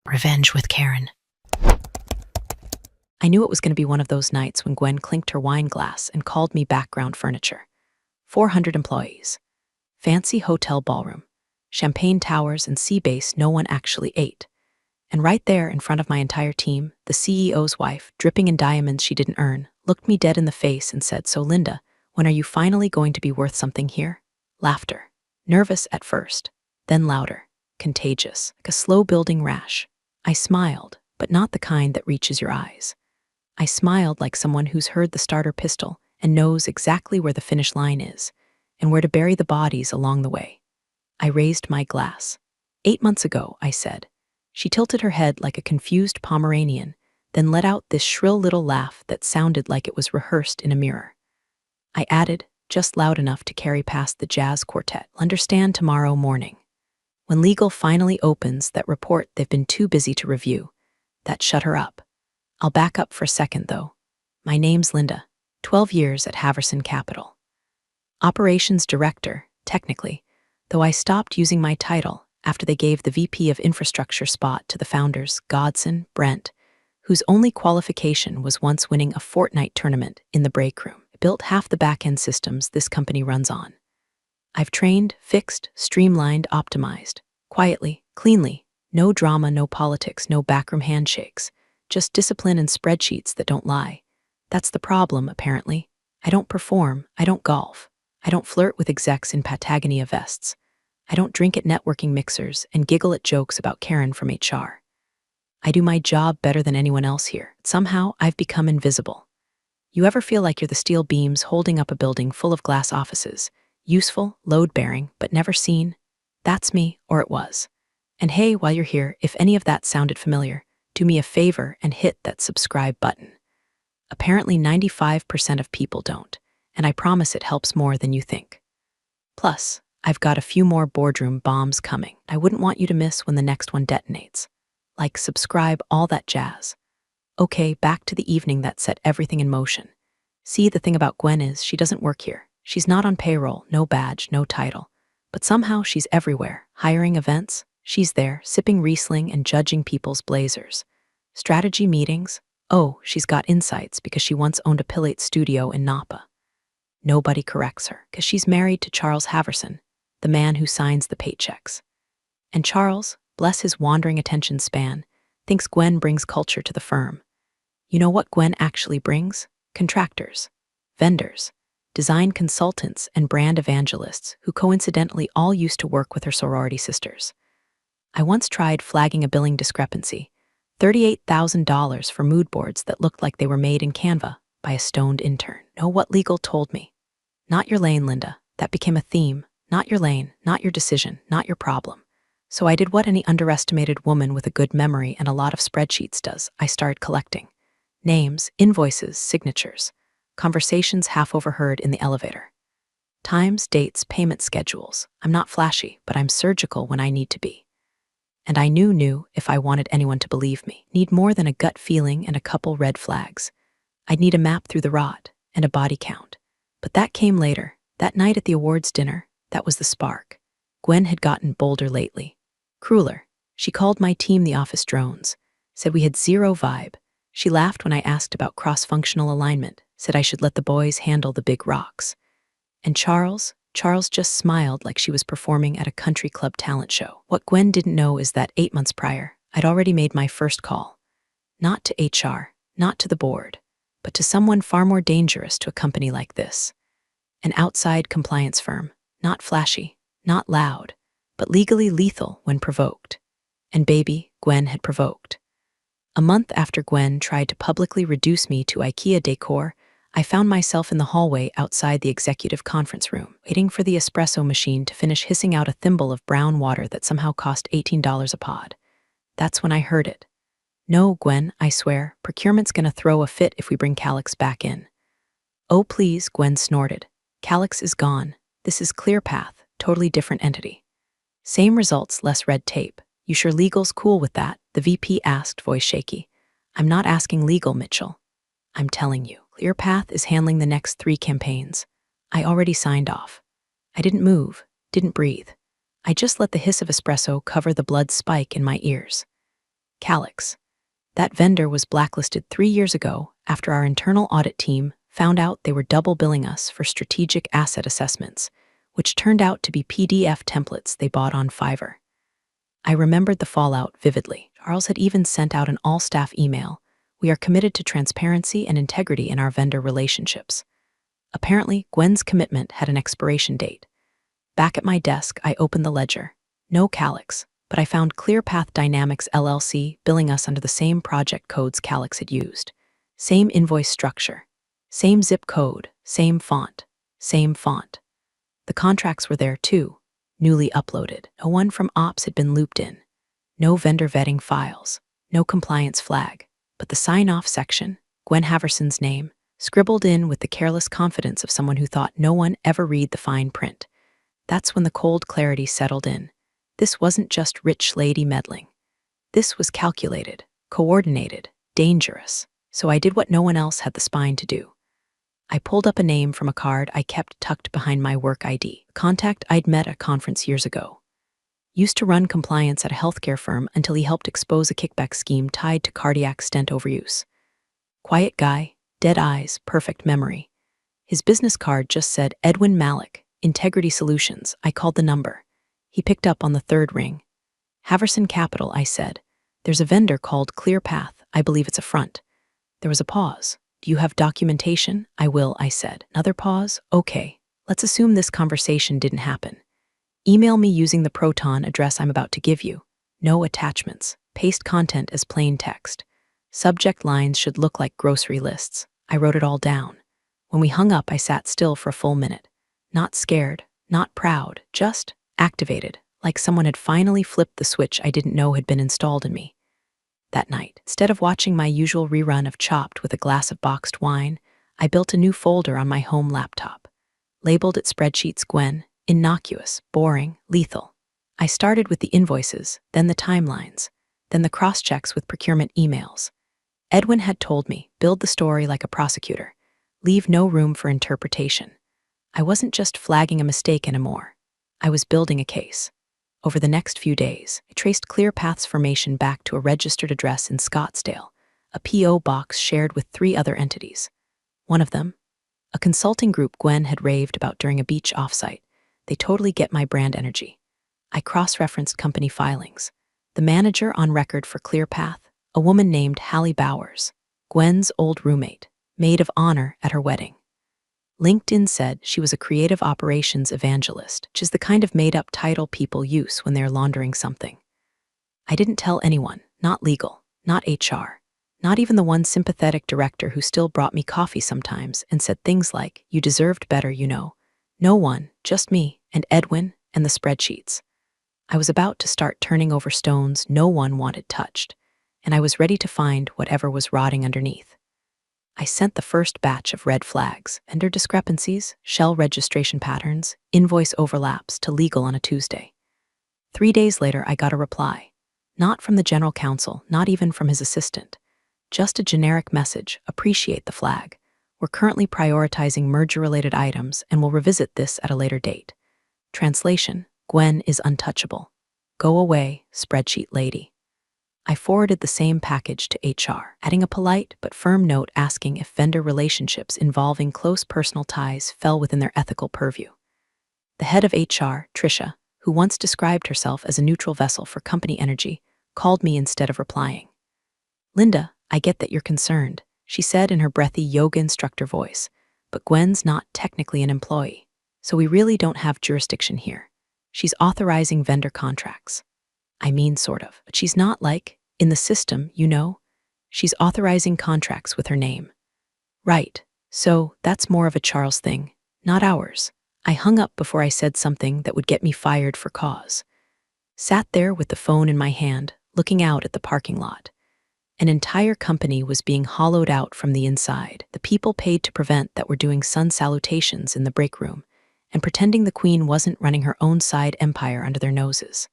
Revenge with Karen. I knew it was going to be one of those nights when Gwen clinked her wine glass and called me background furniture. 400 employees. Fancy hotel ballroom. Champagne towers and sea base no one actually ate. And right there in front of my entire team, the CEO's wife, dripping in diamonds she didn't earn, looked me dead in the face and said, "So Linda, when are you finally going to be worth something here?" Laughter. Nervous at first, then louder. Contagious, like a slow-building rash. I smiled, but not the kind that reaches your eyes. I smiled like someone who's heard the starter pistol and knows exactly where the finish line is and where to bury the bodies along the way. I raised my glass. 8 months ago, I said. She tilted her head like a confused Pomeranian, then let out this shrill little laugh that sounded like it was rehearsed in a mirror. I added, just loud enough to carry past the jazz quartet, "Understand tomorrow morning. When legal finally opens that report they've been too busy to review, that shut her up. I'll back up for a second, though. My name's Linda, 12 years at Haverson Capital. Operations Director, technically, though I stopped using my title after they gave the VP of Infrastructure spot to the founders, Godson, Brent, whose only qualification was once winning a Fortnite tournament in the break room. It built half the back-end systems this company runs on. I've trained, fixed, streamlined, optimized. Quietly, cleanly. No drama, no politics, no backroom handshakes. Just discipline and spreadsheets that don't lie. That's the problem, apparently. I don't perform, I don't golf. I don't flirt with execs in Patagonia vests. I don't drink at networking mixers and giggle at jokes about Karen from HR. I do my job better than anyone else here. Somehow, I've become invisible. You ever feel like you're the steel beams holding up a building full of glass offices? Useful, load-bearing, but never seen? That's me, or it was. And hey, while you're here, if any of that sounded familiar, do me a favor and hit that subscribe button. Apparently 95% of people don't, and I promise it helps more than you think. Plus, I've got a few more boardroom bombs coming. I wouldn't want you to miss when the next one detonates. Like, subscribe, all that jazz. Okay, back to the evening that set everything in motion. See, the thing about Gwen is she doesn't work here. She's not on payroll, no badge, no title. But somehow she's everywhere, hiring events. She's there, sipping Riesling and judging people's blazers. Strategy meetings. Oh, she's got insights because she once owned a Pilate studio in Napa. Nobody corrects her because she's married to Charles Haverson, the man who signs the paychecks. And Charles, bless his wandering attention span, thinks Gwen brings culture to the firm. You know what Gwen actually brings? Contractors, vendors, design consultants, and brand evangelists who coincidentally all used to work with her sorority sisters. I once tried flagging a billing discrepancy, $38,000 for mood boards that looked like they were made in Canva by a stoned intern. Know what legal told me? Not your lane, Linda. That became a theme. Not your lane, not your decision, not your problem. So I did what any underestimated woman with a good memory and a lot of spreadsheets does. I started collecting. Names, invoices, signatures. Conversations half overheard in the elevator. Times, dates, payment schedules. I'm not flashy, but I'm surgical when I need to be. And I knew if I wanted anyone to believe me. Need more than a gut feeling and a couple red flags. I'd need a map through the rot and a body count. But that came later. That night at the awards dinner, that was the spark. Gwen had gotten bolder lately. Crueler. She called my team the office drones. Said we had zero vibe. She laughed when I asked about cross-functional alignment. Said I should let the boys handle the big rocks. And Charles just smiled like she was performing at a country club talent show. What Gwen didn't know is that 8 months prior, I'd already made my first call. Not to HR, not to the board, but to someone far more dangerous to a company like this. An outside compliance firm, not flashy, not loud, but legally lethal when provoked. And baby, Gwen had provoked. A month after Gwen tried to publicly reduce me to IKEA decor, I found myself in the hallway outside the executive conference room, waiting for the espresso machine to finish hissing out a thimble of brown water that somehow cost $18 a pod. That's when I heard it. "No, Gwen, I swear, procurement's gonna throw a fit if we bring Calix back in." "Oh, please," Gwen snorted. "Calix is gone. This is ClearPath, totally different entity." "Same results, less red tape. You sure legal's cool with that?" the VP asked, voice shaky. "I'm not asking legal, Mitchell. I'm telling you, ClearPath is handling the next 3 campaigns. I already signed off. I didn't move, didn't breathe. I just let the hiss of espresso cover the blood spike in my ears. Calix. That vendor was blacklisted 3 years ago after our internal audit team found out they were double billing us for strategic asset assessments, which turned out to be PDF templates they bought on Fiverr. I remembered the fallout vividly. Charles had even sent out an all-staff email. We are committed to transparency and integrity in our vendor relationships. Apparently, Gwen's commitment had an expiration date. Back at my desk, I opened the ledger. No Calix, but I found ClearPath Dynamics LLC billing us under the same project codes Calix had used. Same invoice structure. Same zip code, same font, same font. The contracts were there too, newly uploaded. No one from Ops had been looped in. No vendor vetting files, no compliance flag, but the sign-off section, Gwen Haverson's name, scribbled in with the careless confidence of someone who thought no one ever read the fine print. That's when the cold clarity settled in. This wasn't just rich lady meddling. This was calculated, coordinated, dangerous. So I did what no one else had the spine to do. I pulled up a name from a card I kept tucked behind my work ID. A contact I'd met at a conference years ago. Used to run compliance at a healthcare firm until he helped expose a kickback scheme tied to cardiac stent overuse. Quiet guy, dead eyes, perfect memory. His business card just said Edwin Malik, Integrity Solutions. I called the number. He picked up on the third ring. Haverson Capital, I said. There's a vendor called ClearPath. I believe it's a front. There was a pause. Do you have documentation? I will, I said. Another pause? Okay. Let's assume this conversation didn't happen. Email me using the Proton address I'm about to give you. No attachments. Paste content as plain text. Subject lines should look like grocery lists. I wrote it all down. When we hung up, I sat still for a full minute. Not scared, not proud, just activated, like someone had finally flipped the switch I didn't know had been installed in me. That night, instead of watching my usual rerun of Chopped with a glass of boxed wine, I built a new folder on my home laptop. Labeled it Spreadsheets Gwen, innocuous, boring, lethal. I started with the invoices, then the timelines, then the cross-checks with procurement emails. Edwin had told me, build the story like a prosecutor. Leave no room for interpretation. I wasn't just flagging a mistake anymore. I was building a case. Over the next few days, I traced ClearPath's formation back to a registered address in Scottsdale, a P.O. box shared with 3 other entities. One of them, a consulting group Gwen had raved about during a beach offsite. They totally get my brand energy. I cross-referenced company filings. The manager on record for ClearPath, a woman named Hallie Bowers, Gwen's old roommate, maid of honor at her wedding. LinkedIn said she was a creative operations evangelist, which is the kind of made-up title people use when they're laundering something. I didn't tell anyone, not legal, not HR, not even the one sympathetic director who still brought me coffee sometimes and said things like, you deserved better, you know. No one, just me, and Edwin, and the spreadsheets. I was about to start turning over stones no one wanted touched, and I was ready to find whatever was rotting underneath. I sent the first batch of red flags, vendor discrepancies, shell registration patterns, invoice overlaps to legal on a Tuesday. 3 days later, I got a reply. Not from the general counsel, not even from his assistant. Just a generic message, appreciate the flag. We're currently prioritizing merger-related items and will revisit this at a later date. Translation, Gwen is untouchable. Go away, spreadsheet lady. I forwarded the same package to HR, adding a polite but firm note asking if vendor relationships involving close personal ties fell within their ethical purview. The head of HR, Tricia, who once described herself as a neutral vessel for company energy, called me instead of replying. Linda, I get that you're concerned, she said in her breathy yoga instructor voice, but Gwen's not technically an employee, so we really don't have jurisdiction here. She's authorizing vendor contracts. I mean, sort of, but she's not like, in the system, you know? She's authorizing contracts with her name. Right, so that's more of a Charles thing, not ours. I hung up before I said something that would get me fired for cause. Sat there with the phone in my hand, looking out at the parking lot. An entire company was being hollowed out from the inside. The people paid to prevent that were doing sun salutations in the break room and pretending the queen wasn't running her own side empire under their noses.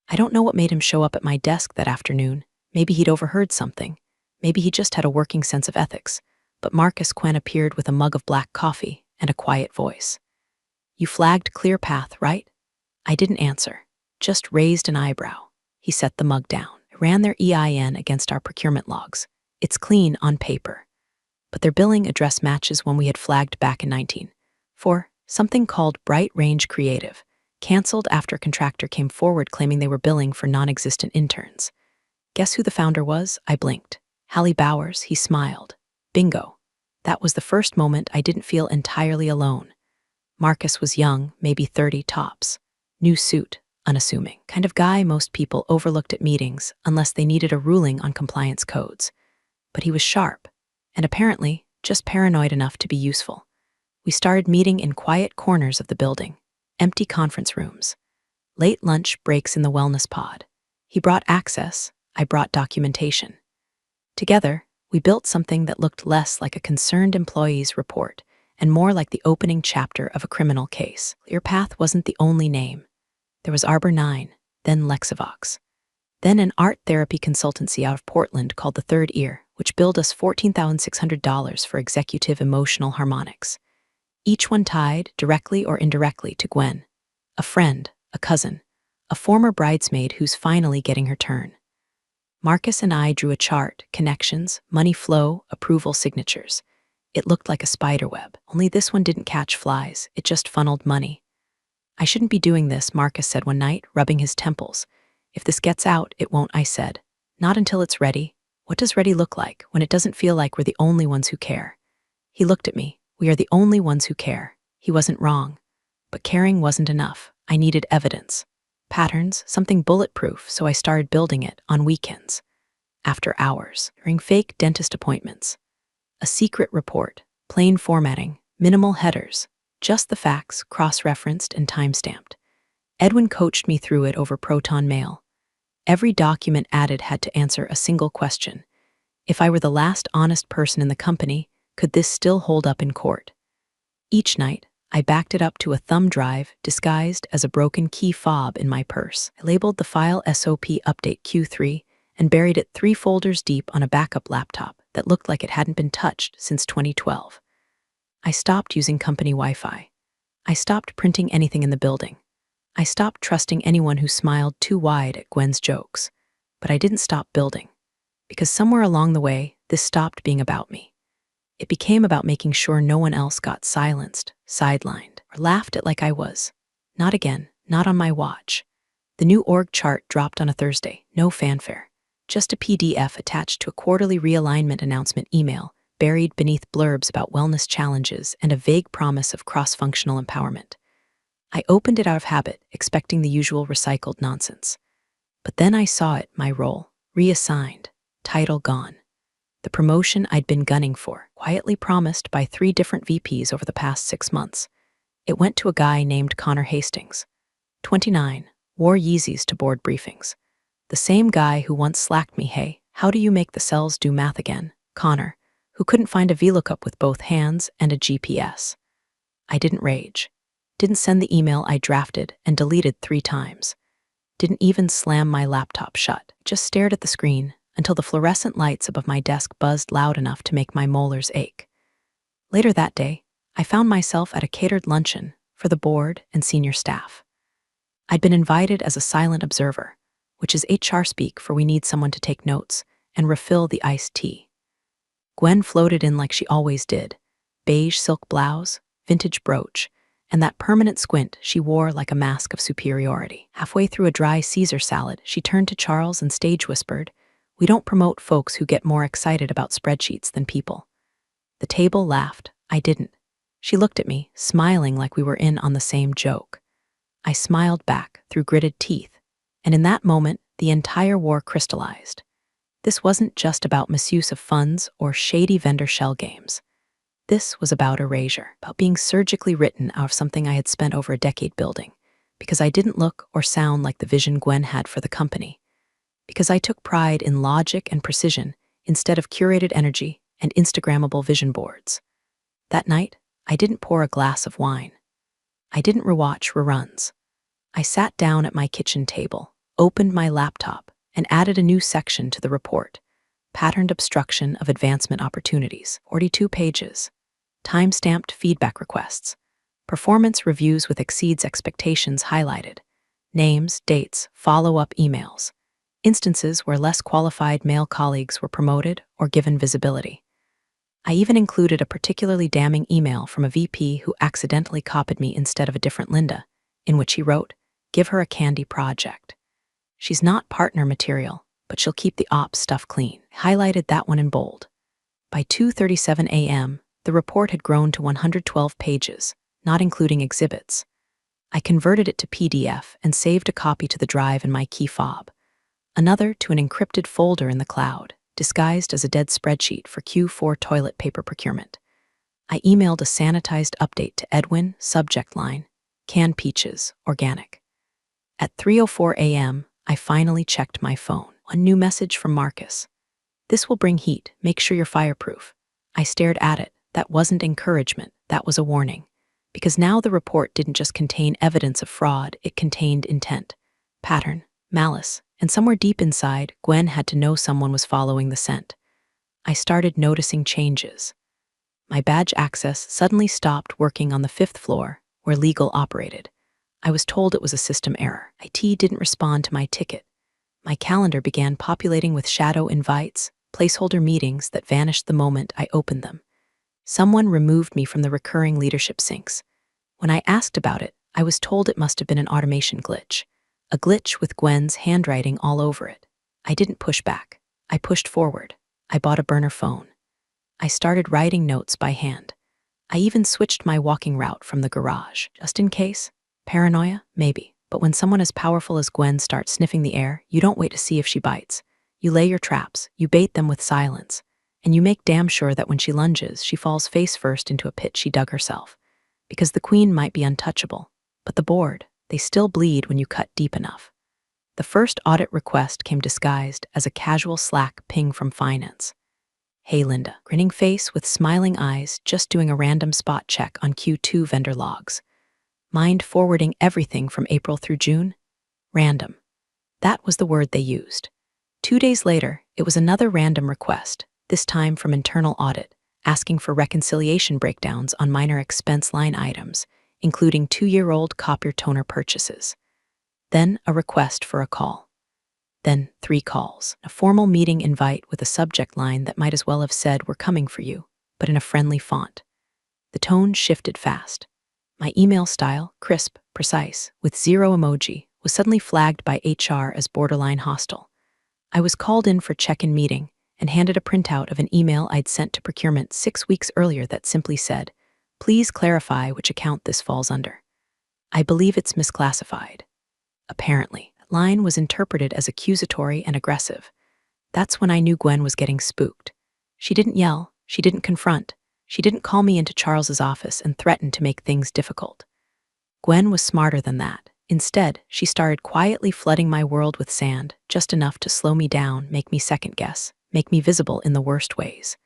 I don't know what made him show up at my desk that afternoon. Maybe he'd overheard something. Maybe he just had a working sense of ethics. But Marcus Quen appeared with a mug of black coffee and a quiet voice. You flagged ClearPath, right? I didn't answer, just raised an eyebrow. He set the mug down. I I ran their EIN against our procurement logs. It's clean on paper. But their billing address matches one we had flagged back in 19. For something called Bright Range Creative, canceled after a contractor came forward claiming they were billing for non-existent interns. Guess who the founder was? I blinked. Hallie Bowers. He smiled. Bingo. That was the first moment I didn't feel entirely alone. Marcus was young, maybe 30 tops. New suit, unassuming. Kind of guy most people overlooked at meetings unless they needed a ruling on compliance codes. But he was sharp, and apparently just paranoid enough to be useful. We started meeting in quiet corners of the building, empty conference rooms. Late lunch breaks in the wellness pod. He brought access, I brought documentation. Together, we built something that looked less like a concerned employee's report and more like the opening chapter of a criminal case. ClearPath wasn't the only name. There was Arbor 9, then Lexivox, then an art therapy consultancy out of Portland called The Third Ear, which billed us $14,600 for executive emotional harmonics. Each one tied, directly or indirectly, to Gwen, a friend, a cousin, a former bridesmaid who's finally getting her turn. Marcus and I drew a chart, connections, money flow, approval signatures. It looked like a spider web, only this one didn't catch flies, it just funneled money. I shouldn't be doing this, Marcus said one night, rubbing his temples. If this gets out, it won't, I said. Not until it's ready. What does ready look like when it doesn't feel like we're the only ones who care? He looked at me. We are the only ones who care. He wasn't wrong. But caring wasn't enough. I needed evidence. Patterns, something bulletproof, so I started building it on weekends. After hours, during fake dentist appointments. A secret report, plain formatting, minimal headers, just the facts, cross-referenced and time-stamped. Edwin coached me through it over Proton Mail. Every document added had to answer a single question. If I were the last honest person in the company, could this still hold up in court? Each night, I backed it up to a thumb drive disguised as a broken key fob in my purse. I labeled the file SOP Update Q3 and buried it 3 folders deep on a backup laptop that looked like it hadn't been touched since 2012. I stopped using company Wi-Fi. I stopped printing anything in the building. I stopped trusting anyone who smiled too wide at Gwen's jokes. But I didn't stop building, because somewhere along the way, this stopped being about me. It became about making sure no one else got silenced, sidelined, or laughed at like I was. Not again, not on my watch. The new org chart dropped on a Thursday, no fanfare. Just a PDF attached to a quarterly realignment announcement email, buried beneath blurbs about wellness challenges and a vague promise of cross-functional empowerment. I opened it out of habit, expecting the usual recycled nonsense. But then I saw it, my role, reassigned, title gone. The promotion I'd been gunning for, quietly promised by 3 different VPs over the past 6 months. It went to a guy named Connor Hastings. 29, wore Yeezys to board briefings. The same guy who once slacked me, hey, how do you make the cells do math again? Connor, who couldn't find a VLOOKUP with both hands and a GPS. I didn't rage. Didn't send the email I drafted and deleted 3 times. Didn't even slam my laptop shut. Just stared at the screen until the fluorescent lights above my desk buzzed loud enough to make my molars ache. Later that day, I found myself at a catered luncheon for the board and senior staff. I'd been invited as a silent observer, which is HR speak for we need someone to take notes and refill the iced tea. Gwen floated in like she always did, beige silk blouse, vintage brooch, and that permanent squint she wore like a mask of superiority. Halfway through a dry Caesar salad, she turned to Charles and stage whispered, "We don't promote folks who get more excited about spreadsheets than people." The table laughed. I didn't. She looked at me, smiling like we were in on the same joke. I smiled back through gritted teeth, and in that moment, the entire war crystallized. This wasn't just about misuse of funds or shady vendor shell games. This was about erasure, about being surgically written out of something I had spent over a decade building, because I didn't look or sound like the vision Gwen had for the company, because I took pride in logic and precision instead of curated energy and Instagrammable vision boards. That night, I didn't pour a glass of wine. I didn't rewatch reruns. I sat down at my kitchen table, opened my laptop, and added a new section to the report. Patterned obstruction of advancement opportunities, 42 pages. Time-stamped feedback requests. Performance reviews with exceeds expectations highlighted. Names, dates, follow-up emails. instances where less qualified male colleagues were promoted or given visibility. I even included a particularly damning email from a VP who accidentally copied me instead of a different Linda, in which he wrote, "Give her a candy project. She's not partner material, but she'll keep the ops stuff clean." Highlighted that one in bold. By 2:37 a.m., the report had grown to 112 pages, not including exhibits. I converted it to PDF and saved a copy to the drive in my key fob, another to an encrypted folder in the cloud, disguised as a dead spreadsheet for Q4 toilet paper procurement. I emailed a sanitized update to Edwin, subject line, "Canned peaches, organic." At 3:04 a.m., I finally checked my phone. A new message from Marcus. "This will bring heat. Make sure you're fireproof." I stared at it. That wasn't encouragement. That was a warning. Because now the report didn't just contain evidence of fraud, it contained intent, pattern, malice, and somewhere deep inside, Gwen had to know someone was following the scent. I started noticing changes. My badge access suddenly stopped working on the 5th floor, where legal operated. I was told it was a system error. IT didn't respond to my ticket. My calendar began populating with shadow invites, placeholder meetings that vanished the moment I opened them. Someone removed me from the recurring leadership syncs. When I asked about it, I was told it must have been an automation glitch. A glitch with Gwen's handwriting all over it. I didn't push back. I pushed forward. I bought a burner phone. I started writing notes by hand. I even switched my walking route from the garage. Just in case? Paranoia? Maybe. But when someone as powerful as Gwen starts sniffing the air, you don't wait to see if she bites. You lay your traps, you bait them with silence, and you make damn sure that when she lunges, she falls face first into a pit she dug herself. Because the queen might be untouchable, but the board, they still bleed when you cut deep enough. The first audit request came disguised as a casual Slack ping from finance. "Hey Linda," grinning face with smiling eyes, just doing a random spot check on Q2 vendor logs. Mind forwarding everything from April through June? Random. That was the word they used. 2 days later, it was another random request, this time from internal audit, asking for reconciliation breakdowns on minor expense line items, including 2-year-old copier toner purchases. Then a request for a call. Then 3 calls, a formal meeting invite with a subject line that might as well have said, "We're coming for you," but in a friendly font. The tone shifted fast. My email style, crisp, precise, with 0 emoji, was suddenly flagged by HR as borderline hostile. I was called in for check-in meeting and handed a printout of an email I'd sent to procurement 6 weeks earlier that simply said, "Please clarify which account this falls under." I believe it's misclassified. Apparently, that line was interpreted as accusatory and aggressive. That's when I knew Gwen was getting spooked. She didn't yell, she didn't confront, she didn't call me into Charles's office and threaten to make things difficult. Gwen was smarter than that. Instead, she started quietly flooding my world with sand, just enough to slow me down, make me second-guess, make me visible in the worst ways.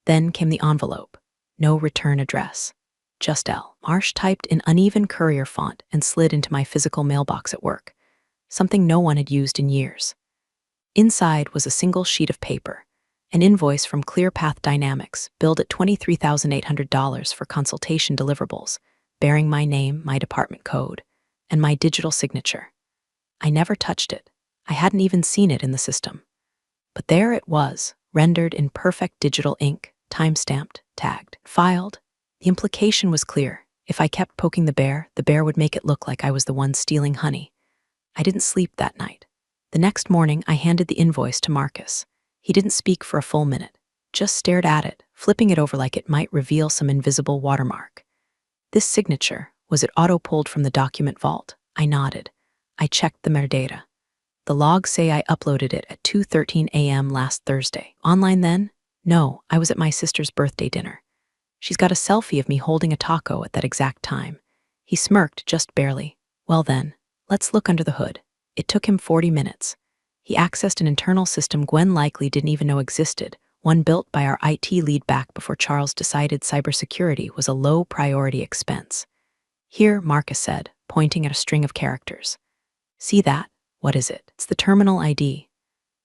Then came the envelope. No return address. Just L. Marsh typed in uneven courier font and slid into my physical mailbox at work, something no one had used in years. Inside was a single sheet of paper, an invoice from ClearPath Dynamics, billed at $23,800 for consultation deliverables, bearing my name, my department code, and my digital signature. I never touched it. I hadn't even seen it in the system. But there it was, rendered in perfect digital ink, time-stamped, tagged, filed. The implication was clear. If I kept poking the bear would make it look like I was the one stealing honey. I didn't sleep that night. The next morning, I handed the invoice to Marcus. He didn't speak for a full minute, just stared at it, flipping it over like it might reveal some invisible watermark. This signature, was it auto-pulled from the document vault? I nodded. I checked the metadata. The logs say I uploaded it at 2:13 a.m. last Thursday. Online then? No, I was at my sister's birthday dinner. She's got a selfie of me holding a taco at that exact time. He smirked just barely. Well then, let's look under the hood. It took him 40 minutes. He accessed an internal system Gwen likely didn't even know existed, one built by our IT lead back before Charles decided cybersecurity was a low-priority expense. Here, Marcus said, pointing at a string of characters. See that? What is it? It's the terminal ID.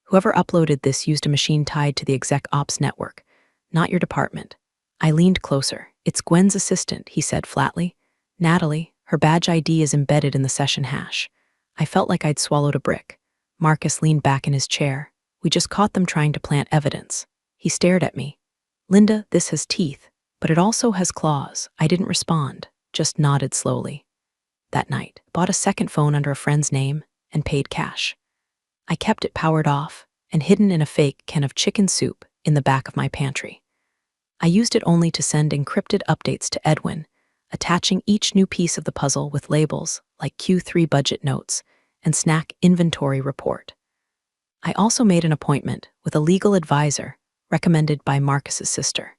Whoever uploaded this used a machine tied to the exec ops network, not your department. I leaned closer. It's Gwen's assistant, he said flatly. Natalie, her badge ID is embedded in the session hash. I felt like I'd swallowed a brick. Marcus leaned back in his chair. We just caught them trying to plant evidence. He stared at me. Linda, this has teeth, but it also has claws. I didn't respond, just nodded slowly. That night, bought a second phone under a friend's name and paid cash. I kept it powered off and hidden in a fake can of chicken soup in the back of my pantry. I used it only to send encrypted updates to Edwin, attaching each new piece of the puzzle with labels like Q3 budget notes and snack inventory report. I also made an appointment with a legal advisor recommended by Marcus's sister.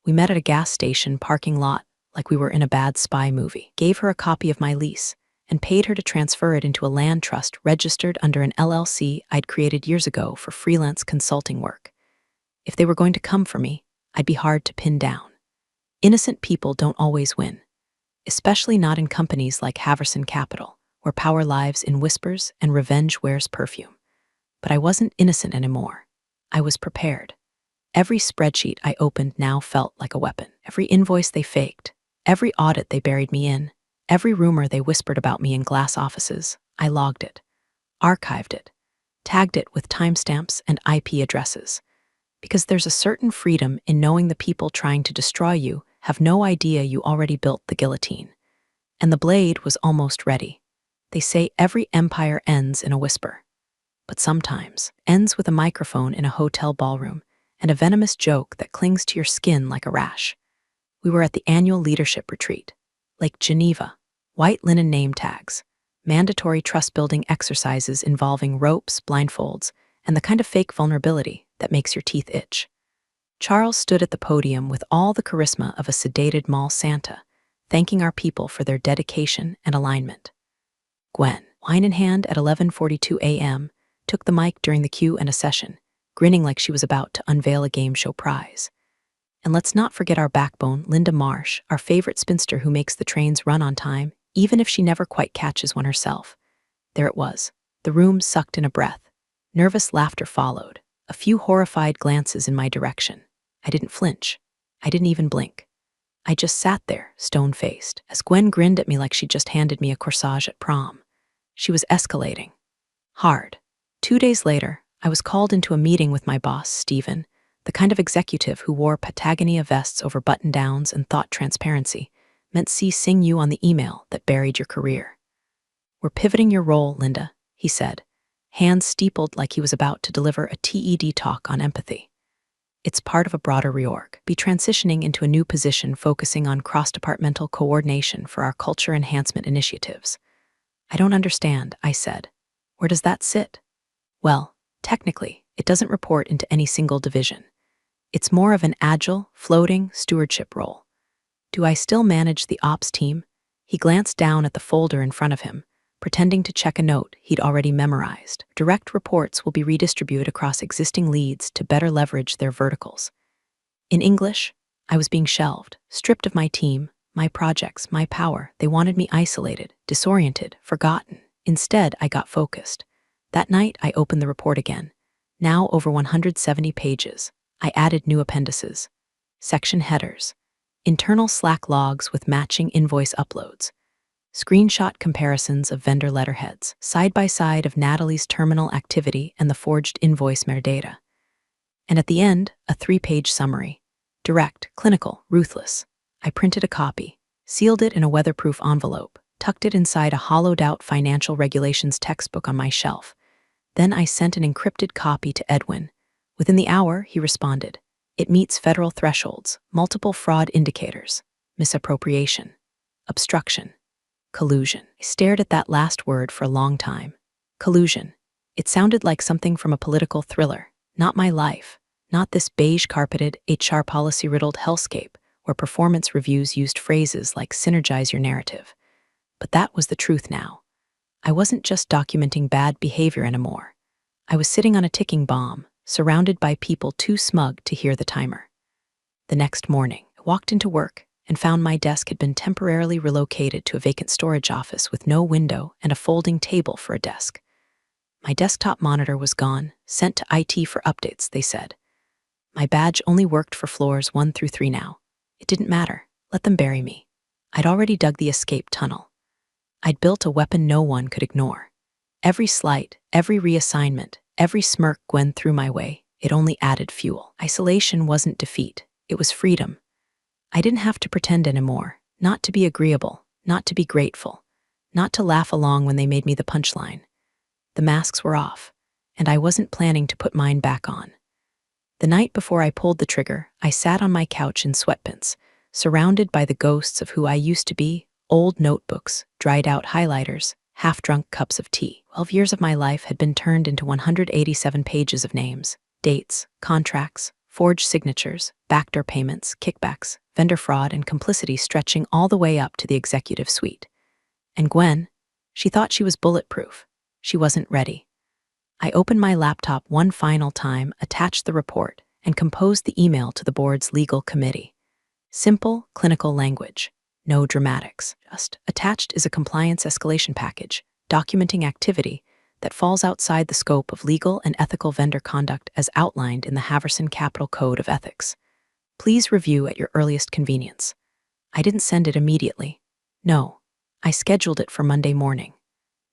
We met at a gas station parking lot like we were in a bad spy movie, gave her a copy of my lease, and paid her to transfer it into a land trust registered under an LLC I'd created years ago for freelance consulting work. If they were going to come for me, I'd be hard to pin down. Innocent people don't always win, especially not in companies like Haverson Capital, where power lives in whispers and revenge wears perfume. But I wasn't innocent anymore. I was prepared. Every spreadsheet I opened now felt like a weapon. Every invoice they faked, every audit they buried me in, every rumor they whispered about me in glass offices, I logged it, archived it, tagged it with timestamps and IP addresses. Because there's a certain freedom in knowing the people trying to destroy you have no idea you already built the guillotine. And the blade was almost ready. They say every empire ends in a whisper. But sometimes ends with a microphone in a hotel ballroom and a venomous joke that clings to your skin like a rash. We were at the annual leadership retreat, Lake Geneva, white linen name tags, mandatory trust-building exercises involving ropes, blindfolds, and the kind of fake vulnerability that makes your teeth itch. Charles stood at the podium with all the charisma of a sedated mall Santa, thanking our people for their dedication and alignment. Gwen, wine in hand at 11:42 a.m., took the mic during the Q&A session, grinning like she was about to unveil a game show prize. And let's not forget our backbone, Linda Marsh, our favorite spinster who makes the trains run on time, even if she never quite catches one herself. There it was. The room sucked in a breath. Nervous laughter followed, a few horrified glances in my direction. I didn't flinch. I didn't even blink. I just sat there, stone-faced, as Gwen grinned at me like she'd just handed me a corsage at prom. She was escalating. Hard. 2 days later, I was called into a meeting with my boss, Stephen, the kind of executive who wore Patagonia vests over button-downs and thought transparency meant seeing you on the email that buried your career. We're pivoting your role, Linda, he said, hands steepled like he was about to deliver a TED talk on empathy. It's part of a broader reorg. Be transitioning into a new position focusing on cross-departmental coordination for our culture enhancement initiatives. I don't understand, I said. Where does that sit? Well, technically, it doesn't report into any single division. It's more of an agile, floating stewardship role. Do I still manage the ops team? He glanced down at the folder in front of him, pretending to check a note he'd already memorized. Direct reports will be redistributed across existing leads to better leverage their verticals. In English, I was being shelved, stripped of my team, my projects, my power. They wanted me isolated, disoriented, forgotten. Instead, I got focused. That night, I opened the report again. Now over 170 pages. I added new appendices, section headers, internal Slack logs with matching invoice uploads, screenshot comparisons of vendor letterheads, side-by-side of Natalie's terminal activity and the forged invoice metadata. And at the end, a 3-page summary. Direct, clinical, ruthless. I printed a copy, sealed it in a weatherproof envelope, tucked it inside a hollowed-out financial regulations textbook on my shelf. Then I sent an encrypted copy to Edwin. Within the hour, he responded. It meets federal thresholds, multiple fraud indicators, misappropriation, obstruction, collusion. I stared at that last word for a long time. Collusion. It sounded like something from a political thriller, not my life, not this beige-carpeted, HR policy-riddled hellscape where performance reviews used phrases like synergize your narrative. But that was the truth now. I wasn't just documenting bad behavior anymore. I was sitting on a ticking bomb, surrounded by people too smug to hear the timer. The next morning, I walked into work and found my desk had been temporarily relocated to a vacant storage office with no window and a folding table for a desk. My desktop monitor was gone, sent to IT for updates, they said. My badge only worked for floors 1 through 3 now. It didn't matter. Let them bury me. I'd already dug the escape tunnel. I'd built a weapon no one could ignore. Every slight, every reassignment, every smirk Gwen threw my way, it only added fuel. Isolation wasn't defeat, it was freedom. I didn't have to pretend anymore, not to be agreeable, not to be grateful, not to laugh along when they made me the punchline. The masks were off, and I wasn't planning to put mine back on. The night before I pulled the trigger, I sat on my couch in sweatpants, surrounded by the ghosts of who I used to be, old notebooks, dried-out highlighters, half-drunk cups of tea. 12 years of my life had been turned into 187 pages of names, dates, contracts, forged signatures, backdoor payments, kickbacks, vendor fraud, and complicity stretching all the way up to the executive suite. And Gwen, she thought she was bulletproof. She wasn't ready. I opened my laptop one final time, attached the report, and composed the email to the board's legal committee. Simple, clinical language. No dramatics. Just attached is a compliance escalation package, documenting activity that falls outside the scope of legal and ethical vendor conduct as outlined in the Haverson Capital Code of Ethics. Please review at your earliest convenience. I didn't send it immediately. No, I scheduled it for Monday morning,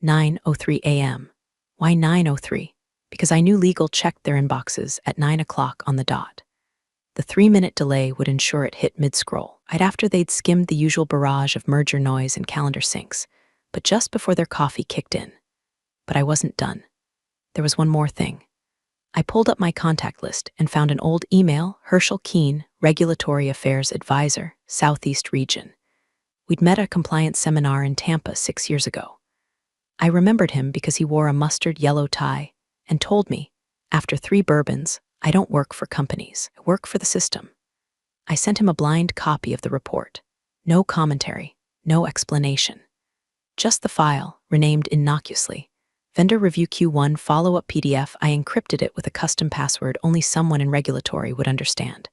9:03 a.m. Why 9:03? Because I knew legal checked their inboxes at 9 o'clock on the dot. The 3-minute delay would ensure it hit mid-scroll, right after they'd skimmed the usual barrage of merger noise and calendar syncs, but just before their coffee kicked in. But I wasn't done. There was one more thing. I pulled up my contact list and found an old email, Herschel Keene, Regulatory Affairs Advisor, Southeast Region. We'd met at a compliance seminar in Tampa 6 years ago. I remembered him because he wore a mustard yellow tie and told me, after 3 bourbons, I don't work for companies, I work for the system. I sent him a blind copy of the report. No commentary, no explanation. Just the file, renamed innocuously. Vendor Review Q1 follow-up PDF. I encrypted it with a custom password only someone in regulatory would understand.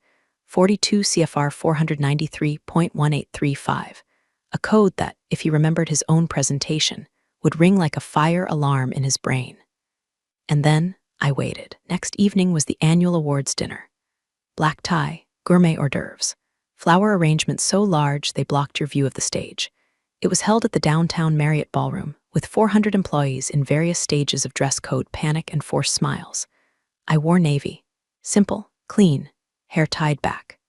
42 CFR 493.1835. A code that, if he remembered his own presentation, would ring like a fire alarm in his brain. And then I waited. Next evening was the annual awards dinner. Black tie, gourmet hors d'oeuvres, flower arrangements so large they blocked your view of the stage. It was held at the downtown Marriott Ballroom, with 400 employees in various stages of dress code panic and forced smiles. I wore navy. Simple, clean, hair tied back.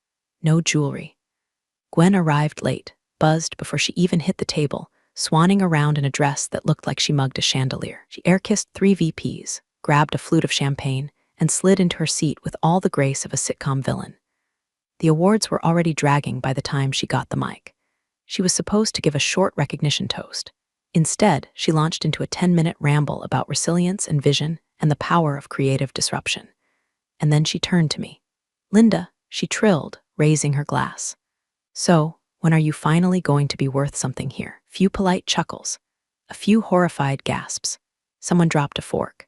No jewelry. Gwen arrived late, buzzed before she even hit the table, swanning around in a dress that looked like she mugged a chandelier. She air-kissed 3 VPs, grabbed a flute of champagne, and slid into her seat with all the grace of a sitcom villain. The awards were already dragging by the time she got the mic. She was supposed to give a short recognition toast. Instead, she launched into a 10-minute ramble about resilience and vision and the power of creative disruption. And then she turned to me. "Linda," she trilled, raising her glass. "So, when are you finally going to be worth something here?" Few polite chuckles. A few horrified gasps. Someone dropped a fork.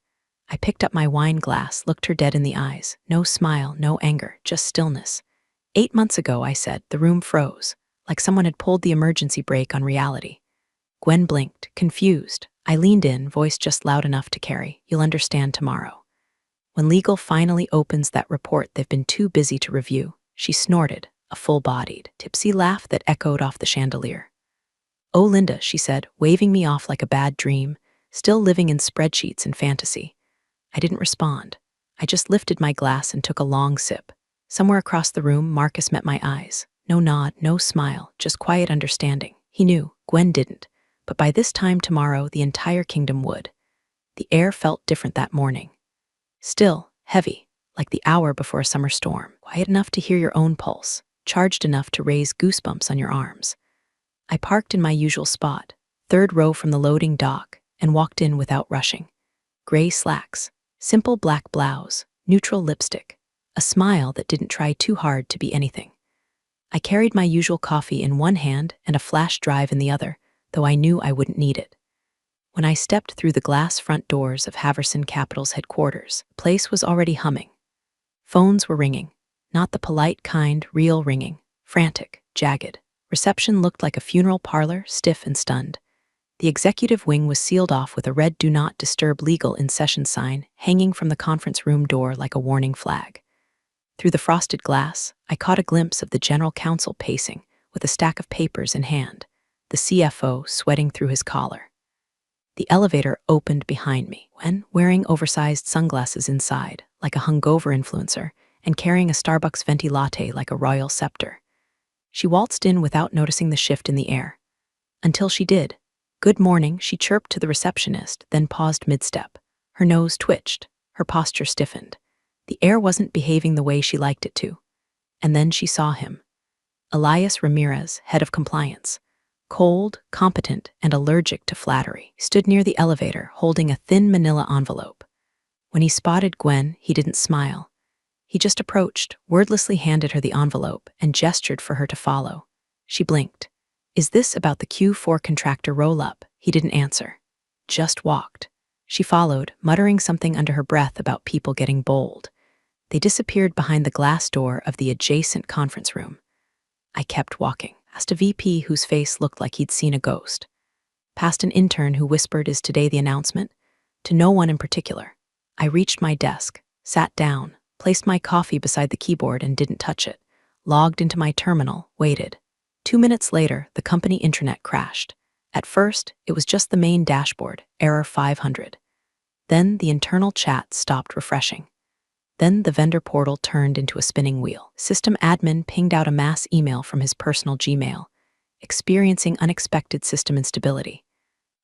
I picked up my wine glass, looked her dead in the eyes. No smile, no anger, just stillness. 8 months ago, I said, the room froze, like someone had pulled the emergency brake on reality. Gwen blinked, confused. I leaned in, voice just loud enough to carry. "You'll understand tomorrow. When legal finally opens that report they've been too busy to review." She snorted, a full-bodied, tipsy laugh that echoed off the chandelier. "Oh, Linda," she said, waving me off like a bad dream, still living in spreadsheets and fantasy. I didn't respond. I just lifted my glass and took a long sip. Somewhere across the room, Marcus met my eyes. No nod, no smile, just quiet understanding. He knew, Gwen didn't, but by this time tomorrow, the entire kingdom would. The air felt different that morning. Still, heavy, like the hour before a summer storm. Quiet enough to hear your own pulse, charged enough to raise goosebumps on your arms. I parked in my usual spot, 3rd row from the loading dock, and walked in without rushing. Gray slacks, simple black blouse, neutral lipstick, a smile that didn't try too hard to be anything. I carried my usual coffee in one hand and a flash drive in the other, though I knew I wouldn't need it. When I stepped through the glass front doors of Haverson Capital's headquarters, the place was already humming. Phones were ringing, not the polite kind, real ringing, frantic, jagged. Reception looked like a funeral parlor, stiff and stunned. The executive wing was sealed off with a red "Do Not Disturb Legal in Session" sign hanging from the conference room door like a warning flag. Through the frosted glass, I caught a glimpse of the general counsel pacing, with a stack of papers in hand, the CFO sweating through his collar. The elevator opened behind me. Gwen, wearing oversized sunglasses inside, like a hungover influencer, and carrying a Starbucks venti latte like a royal scepter. She waltzed in without noticing the shift in the air. Until she did. "Good morning," she chirped to the receptionist, then paused mid-step. Her nose twitched, her posture stiffened. The air wasn't behaving the way she liked it to. And then she saw him. Elias Ramirez, head of compliance. Cold, competent, and allergic to flattery, stood near the elevator holding a thin manila envelope. When he spotted Gwen, he didn't smile. He just approached, wordlessly handed her the envelope, and gestured for her to follow. She blinked. "Is this about the Q4 contractor roll-up?" He didn't answer. Just walked. She followed, muttering something under her breath about people getting bold. They disappeared behind the glass door of the adjacent conference room. I kept walking, past a VP whose face looked like he'd seen a ghost. Past an intern who whispered, "Is today the announcement?" To no one in particular. I reached my desk, sat down, placed my coffee beside the keyboard and didn't touch it, logged into my terminal, waited. 2 minutes later, the company intranet crashed. At first, it was just the main dashboard, error 500. Then the internal chat stopped refreshing. Then the vendor portal turned into a spinning wheel. System admin pinged out a mass email from his personal Gmail, experiencing unexpected system instability.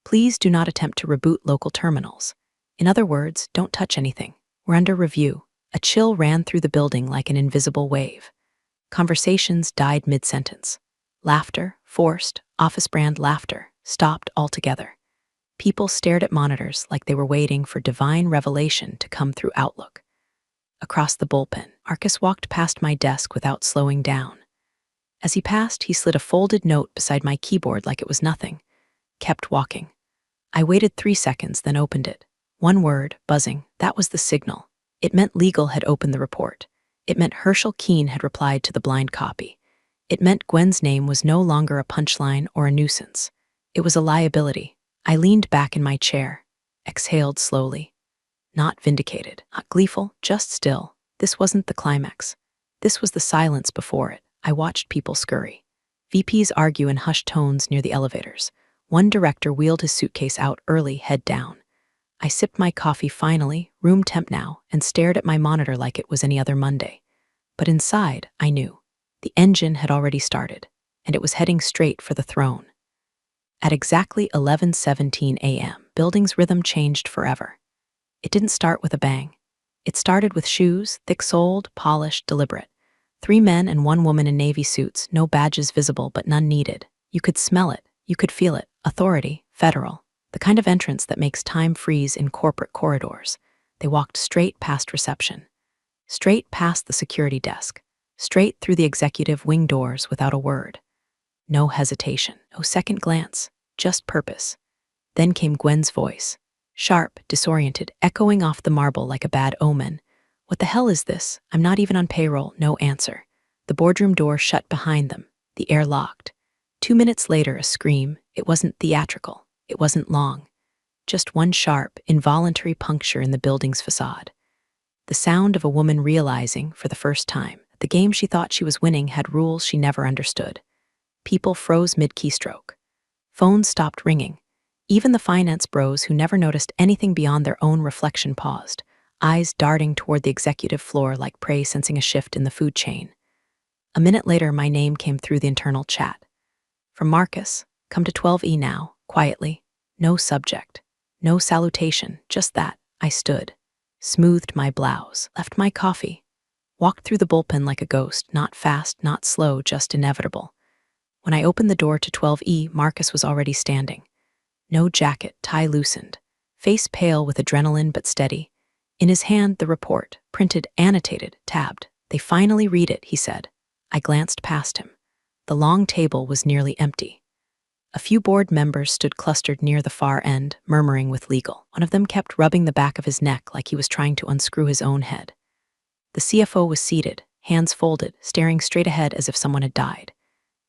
Please do not attempt to reboot local terminals. In other words, don't touch anything. We're under review. A chill ran through the building like an invisible wave. Conversations died mid-sentence. Laughter, forced, office-brand laughter, stopped altogether. People stared at monitors like they were waiting for divine revelation to come through Outlook. Across the bullpen, Marcus walked past my desk without slowing down. As he passed, he slid a folded note beside my keyboard like it was nothing. Kept walking. I waited 3 seconds, then opened it. One word, buzzing, that was the signal. It meant legal had opened the report. It meant Herschel Keene had replied to the blind copy. It meant Gwen's name was no longer a punchline or a nuisance. It was a liability. I leaned back in my chair, exhaled slowly. Not vindicated, not gleeful, just still. This wasn't the climax. This was the silence before it. I watched people scurry. VPs argue in hushed tones near the elevators. One director wheeled his suitcase out early, head down. I sipped my coffee finally, room temp now, and stared at my monitor like it was any other Monday. But inside, I knew. The engine had already started, and it was heading straight for the throne. At exactly 11:17 a.m., building's rhythm changed forever. It didn't start with a bang. It started with shoes, thick-soled, polished, deliberate. 3 men and 1 woman in navy suits, no badges visible but none needed. You could smell it, you could feel it. Authority, federal. The kind of entrance that makes time freeze in corporate corridors. They walked straight past reception. Straight past the security desk. Straight through the executive wing doors without a word. No hesitation, no second glance, just purpose. Then came Gwen's voice. Sharp, disoriented, echoing off the marble like a bad omen. "What the hell is this? I'm not even on payroll." No answer. The boardroom door shut behind them. The air locked. 2 minutes later, a scream. It wasn't theatrical. It wasn't long. Just one sharp, involuntary puncture in the building's facade. The sound of a woman realizing, for the first time, that the game she thought she was winning had rules she never understood. People froze mid-keystroke. Phones stopped ringing. Even the finance bros who never noticed anything beyond their own reflection paused, eyes darting toward the executive floor like prey sensing a shift in the food chain. A minute later, my name came through the internal chat. From Marcus, "Come to 12E now," quietly. No subject. No salutation, just that. I stood. Smoothed my blouse, left my coffee. Walked through the bullpen like a ghost, not fast, not slow, just inevitable. When I opened the door to 12E, Marcus was already standing. No jacket, tie loosened. Face pale with adrenaline but steady. In his hand, the report, printed, annotated, tabbed. "They finally read it," he said. I glanced past him. The long table was nearly empty. A few board members stood clustered near the far end, murmuring with legal. One of them kept rubbing the back of his neck like he was trying to unscrew his own head. The CFO was seated, hands folded, staring straight ahead as if someone had died.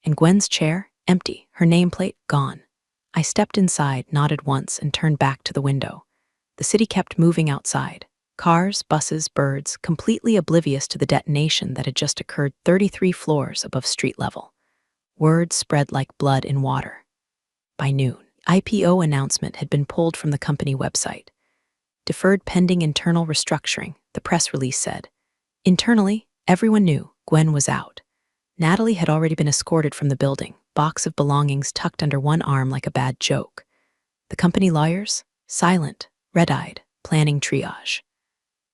And Gwen's chair, empty, her nameplate gone. I stepped inside, nodded once, and turned back to the window. The city kept moving outside. Cars, buses, birds, completely oblivious to the detonation that had just occurred 33 floors above street level. Word spread like blood in water. By noon, IPO announcement had been pulled from the company website. Deferred pending internal restructuring, the press release said. Internally, everyone knew Gwen was out. Natalie had already been escorted from the building, box of belongings tucked under one arm like a bad joke. The company lawyers? Silent, red-eyed, planning triage.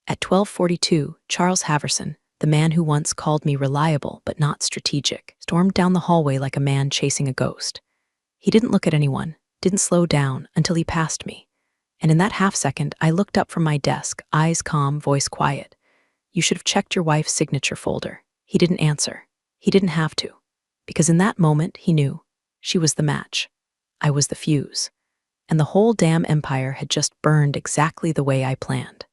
At 12:42, Charles Haverson, the man who once called me reliable but not strategic, stormed down the hallway like a man chasing a ghost. He didn't look at anyone, didn't slow down until he passed me. And in that half-second, I looked up from my desk, eyes calm, voice quiet. You should have checked your wife's signature folder. He didn't answer. He didn't have to. Because in that moment, he knew. She was the match. I was the fuse. And the whole damn empire had just burned exactly the way I planned.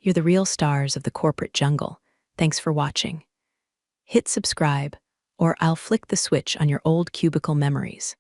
You're the real stars of the corporate jungle. Thanks for watching. Hit subscribe, or I'll flick the switch on your old cubicle memories.